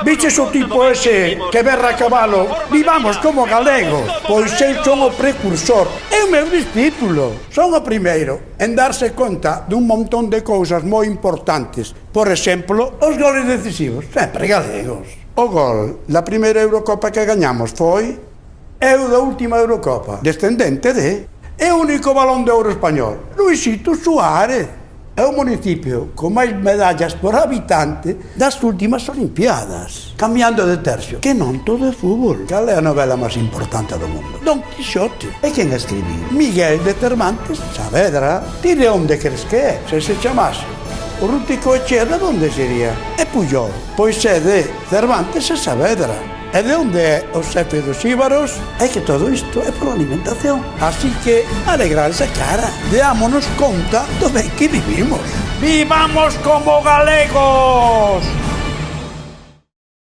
Viches o tipo ese que berra a cabalo, vivamos como galegos, pois eu son o precursor, é o meu discípulo, son o primeiro en darse conta dun montón de cousas moi importantes. Por exemplo, os goles decisivos, sempre galegos. O gol da primeira Eurocopa que gañamos foi eu da última Eurocopa, descendente de, é o único balón de ouro español, Luisito Suárez. É o municipio con máis medallas por habitante das últimas Olimpiadas. Cambiando de tercio, que non todo é fútbol. Cal é a novela máis importante do mundo? Don Quixote. E quen escribiu? Miguel de Cervantes Saavedra. Ti de onde crees que é? Se chamase o Rútico Echea, de onde sería? É Puyol. Pois é de Cervantes e Saavedra. E de onde é o xefe dos íbaros? É que todo isto é por alimentación. Así que alegrarse a cara, deámonos conta do ben que vivimos. ¡Vivamos como galegos!